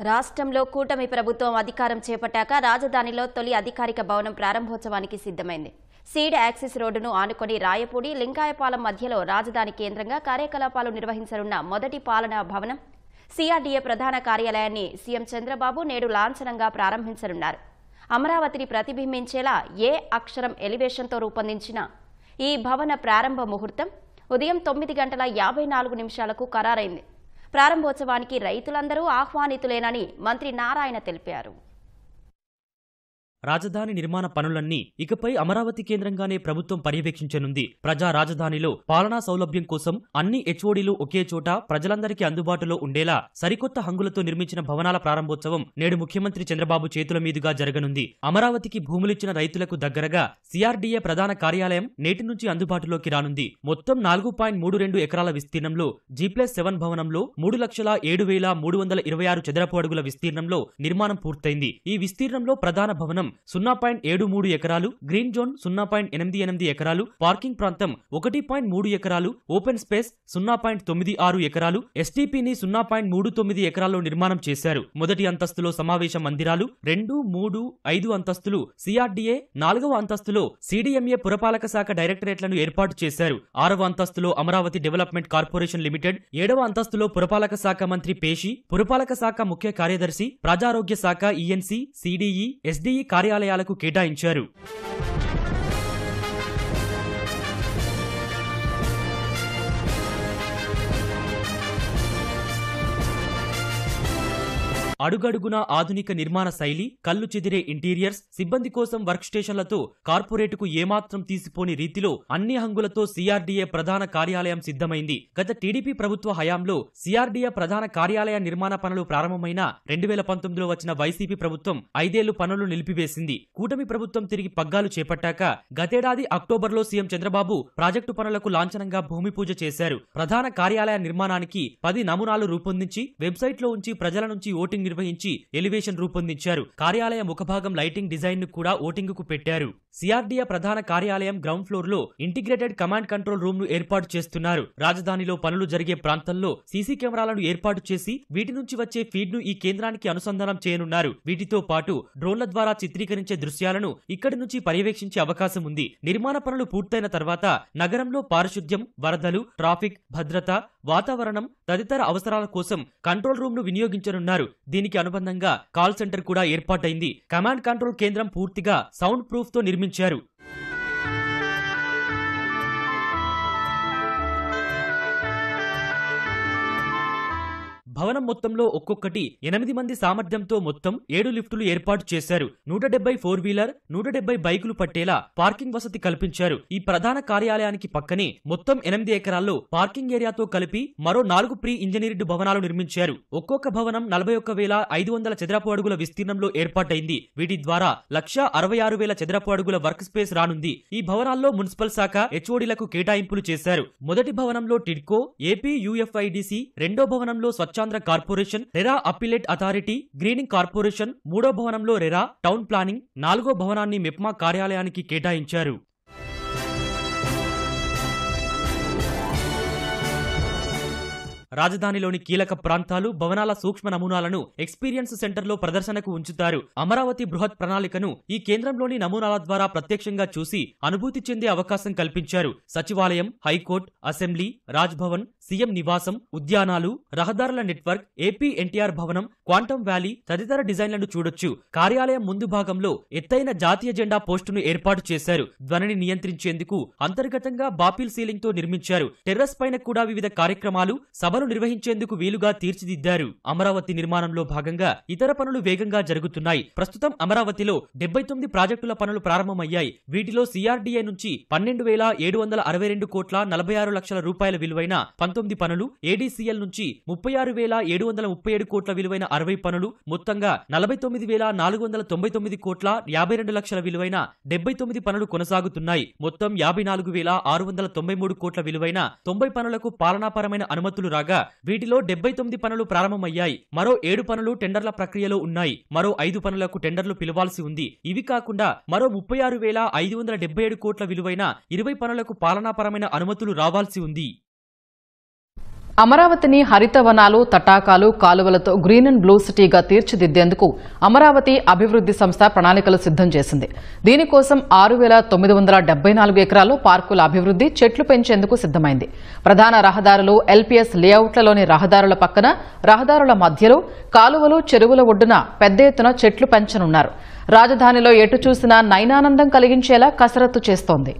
రాష్ట్రంలో కూటమి ప్రభుత్వం అధికారం చేపట్టాక రాజధానిలో తొలి అధికారిక భవనం ప్రారంభోత్సవానికి సిద్ధమైంది. సీడ్ యాక్సిస్ రోడ్డును ఆనుకొని రాయపూడి, లింగాయపాలెం మధ్యలో రాజధాని కేంద్రంగా కార్యకలాపాలు నిర్వహించనున్న మొదటి పాలనా భవనం సిఆర్డీఏ ప్రధాన కార్యాలయాన్ని సీఎం చంద్రబాబు నేడు లాంఛనంగా ప్రారంభించనున్నారు. అమరావతిని ప్రతిబింబించేలా ఏ అక్షరం ఎలివేషన్తో రూపొందించిన ఈ భవన ప్రారంభ ముహూర్తం ఉదయం 9:54 ఖరారైంది. ప్రారంభోత్సవానికి రైతులందరూ ఆహ్వానితులేనని మంత్రి నారాయణ తెలిపారు. రాజధాని నిర్మాణ పనులన్నీ ఇకపై అమరావతి కేంద్రంగానే ప్రభుత్వం పర్యవేక్షించనుంది. ప్రజా రాజధానిలో పాలనా సౌలభ్యం కోసం అన్ని హెచ్ఓడీలు ఒకే చోట ప్రజలందరికీ అందుబాటులో ఉండేలా సరికొత్త హంగులతో నిర్మించిన భవనాల ప్రారంభోత్సవం నేడు ముఖ్యమంత్రి చంద్రబాబు చేతుల మీదుగా జరగనుంది. అమరావతికి భూములిచ్చిన రైతులకు దగ్గరగా సిఆర్డీఏ ప్రధాన కార్యాలయం నేటి నుంచి అందుబాటులోకి రానుంది. మొత్తం 4.32 ఎకరాల విస్తీర్ణంలో G+7 భవనంలో 3,07,326 చదరపు అడుగుల విస్తీర్ణంలో నిర్మాణం పూర్తయింది. ఈ విస్తీర్ణంలో ప్రధాన భవనం 0.73 ఎకరాలు, గ్రీన్ జోన్ 0.88 ఎకరాలు, పార్కింగ్ ప్రాంతం 1.3 ఎకరాలు, ఓపెన్ స్పేస్ 0.96 ఎకరాలు, ఎస్టీపీని 0.39 ఎకరాల్లో నిర్మాణం చేశారు. మొదటి అంతస్తులో సమావేశ మందిరాలు, 2, 3, 5 అంతస్తులు సిఆర్డీఏ, 4వ అంతస్తులో సిడిఎంఏ పురపాలక శాఖ డైరెక్టరేట్లను ఏర్పాటు చేశారు. 6వ అంతస్తులో అమరావతి డెవలప్మెంట్ కార్పొరేషన్ లిమిటెడ్, 7వ అంతస్తులో పురపాలక శాఖ మంత్రి పేషి, పురపాలక శాఖ ముఖ్య కార్యదర్శి, ప్రజారోగ్య శాఖ ఈఎన్సీ, సిడిఈ, ఎస్డీఈ కార్యాలయాలకు కేటాయించారు. అడుగడుగున ఆధునిక నిర్మాణ శైలి, కళ్లు చెదిరే ఇంటీరియర్స్, సిబ్బంది కోసం వర్క్ స్టేషన్లతో కార్పొరేటుకు ఏమాత్రం తీసిపోని రీతిలో అన్ని హంగులతో సిఆర్డీఏ ప్రధాన కార్యాలయం సిద్ధమైంది. గత టీడీపీ ప్రభుత్వ హయాంలో సిఆర్డీఏ ప్రధాన కార్యాలయ నిర్మాణ పనులు ప్రారంభమైన 2019లో వచ్చిన వైసీపీ ప్రభుత్వం 5 ఏళ్లు పనులు నిలిపివేసింది. కూటమి ప్రభుత్వం తిరిగి పగ్గాలు చేపట్టాక గతేడాది అక్టోబర్లో సీఎం చంద్రబాబు ప్రాజెక్టు పనులకు లాంఛనంగా భూమి పూజ చేశారు. ప్రధాన కార్యాలయ నిర్మాణానికి 10 నమూనాలు రూపొందించి వెబ్సైట్లో ఉంచి ప్రజల నుంచి ఓటింగ్ నిర్వహించి ఎలివేషన్ రూపొందించారు. కార్యాలయ ముఖభాగం లైటింగ్ డిజైన్ ను కూడా ఓటింగ్ కు పెట్టారు. సిఆర్డీఏ ప్రధాన కార్యాలయం గ్రౌండ్ ఫ్లోర్ లో ఇంటిగ్రేటెడ్ కమాండ్ కంట్రోల్ రూమ్ ను ఏర్పాటు చేస్తున్నారు. రాజధానిలో పనులు జరిగే ప్రాంతంలో సీసీ కెమెరాలను ఏర్పాటు చేసి వీటి నుంచి వచ్చే ఫీడ్ ను ఈ కేంద్రానికి అనుసంధానం చేయనున్నారు. వీటితో పాటు డ్రోన్ల ద్వారా చిత్రీకరించే దృశ్యాలను ఇక్కడి నుంచి పర్యవేక్షించే అవకాశం ఉంది. నిర్మాణ పనులు పూర్తయిన తర్వాత నగరంలో పారిశుద్ధ్యం, వరదలు, ట్రాఫిక్, భద్రత, వాతావరణం తదితర అవసరాల కోసం కంట్రోల్ రూమ్ ను వినియోగించనున్నారు. దీనికి అనుబంధంగా కాల్ సెంటర్ కూడా ఏర్పాటైంది. కమాండ్ కంట్రోల్ కేంద్రం పూర్తిగా సౌండ్ ప్రూఫ్ తో నిర్మించారు. భవనం మొత్తంలో ఒక్కొక్కటి 8 మంది సామర్థ్యంతో మొత్తం 7 లిఫ్టులు ఏర్పాటు చేశారు. 170 4 వీలర్, 170 బైకులు పట్టేలా పార్కింగ్ వసతి కల్పించారు. ఈ ప్రధాన కార్యాలయానికి పక్కనే మొత్తం 8 ఎకరాల్లో పార్కింగ్ ఏరియాతో కలిపి మరో 4 ప్రీ ఇంజనీర్డ్ భవనాలు నిర్మించారు. ఒక్కొక్క భవనం 41,500 చదరపు అడుగుల విస్తీర్ణంలో ఏర్పాటైంది. వీటి ద్వారా 1,66,000 చదరపు అడుగుల వర్క్ స్పేస్ రానుంది. ఈ భవనాల్లో మున్సిపల్ శాఖ హెచ్ఓడీలకు కేటాయింపులు చేశారు. మొదటి భవనంలో టిడ్కో, ఏపీ యూఎఫ్ఐడిసి, రెండో భవనంలో Swachhandhra corporation, RERA appellate authority, greening corporation, మూడో భవనంలో రెరా, టౌన్ ప్లానింగ్, 4గో భవనాన్ని మెప్మా కార్యాలయానికి కేటాయించారు. రాజధానిలోని కీలక ప్రాంతాలు, భవనాల సూక్ష్మ నమూనాలను ఎక్స్పీరియన్స్ సెంటర్లో ప్రదర్శనకు ఉంచుతారు. అమరావతి బృహత్ ప్రణాళికను ఈ కేంద్రంలోని నమూనాల ద్వారా ప్రత్యక్షంగా చూసి అనుభూతి చెందే అవకాశం కల్పించారు. సచివాలయం, హైకోర్టు, అసెంబ్లీ, రాజ్భవన్, సీఎం నివాసం, ఉద్యానాలు, రహదారుల నెట్వర్క్, ఏపీ ఎన్టీఆర్ భవనం, క్వాంటమ్ వ్యాలీ తదితర డిజైన్లను చూడొచ్చు. కార్యాలయం ముందు భాగంలో ఎత్తైన జాతీయ జెండా పోస్టును ఏర్పాటు చేశారు. ధ్వనిని నియంత్రించేందుకు అంతర్గతంగా బాపిల్ సీలింగ్ తో నిర్మించారు. టెర్రస్ పైన కూడా వివిధ కార్యక్రమాలు, సభలు నిర్వహించేందుకు వీలుగా తీర్చిదిద్దారు. అమరావతి నిర్మాణంలో భాగంగా ఇతర పనులు వేగంగా జరుగుతున్నాయి. ప్రస్తుతం అమరావతిలో 79 ప్రాజెక్టుల పనులు ప్రారంభమయ్యాయి. వీటిలో సిఆర్డీఏ నుంచి 12,762 కోట్ల 46 లక్షల రూపాయల విలువైన 19 పనులు, ఏడీసీఎల్ నుంచి 36,737 కోట్ల విలువైన 60 పనులు, మొత్తంగా 49,499 కోట్ల 52 లక్షల విలువైన 79 పనులు కొనసాగుతున్నాయి. మొత్తం 54,693 కోట్ల విలువైన 90 పనులకు పాలనాపరమైన అనుమతులు రాగా వీటిలో 79 పనులు ప్రారంభమయ్యాయి. మరో 7 పనులు టెండర్ల ప్రక్రియలో ఉన్నాయి. మరో 5 పనులకు టెండర్లు పిలవాల్సి ఉంది. ఇవి కాకుండా మరో 36,577 కోట్ల విలువైన 20 పనులకు పాలనాపరమైన అనుమతులు రావాల్సి ఉంది. అమరావతిని హరితవనాలు, తటాకాలు, కాలువలతో గ్రీన్ అండ్ బ్లూ సిటీగా తీర్చిదిద్దేందుకు అమరావతి అభివృద్ది సంస్థ ప్రణాళికలు సిద్దం చేసింది. దీనికోసం 6,974 ఎకరాల్లో పార్కుల అభివృద్ది, చెట్లు పెంచేందుకు సిద్దమైంది. ప్రధాన రహదారులు, ఎల్పీఎస్ లేఅవుట్లలోని రహదారుల పక్కన, రహదారుల మధ్యలో, కాలువలు, చెరువుల ఒడ్డున పెద్ద ఎత్తున చెట్లు పెంచనున్నారు. రాజధానిలో ఎటు చూసినా నయనానందం కలిగించేలా కసరత్తు చేస్తోంది.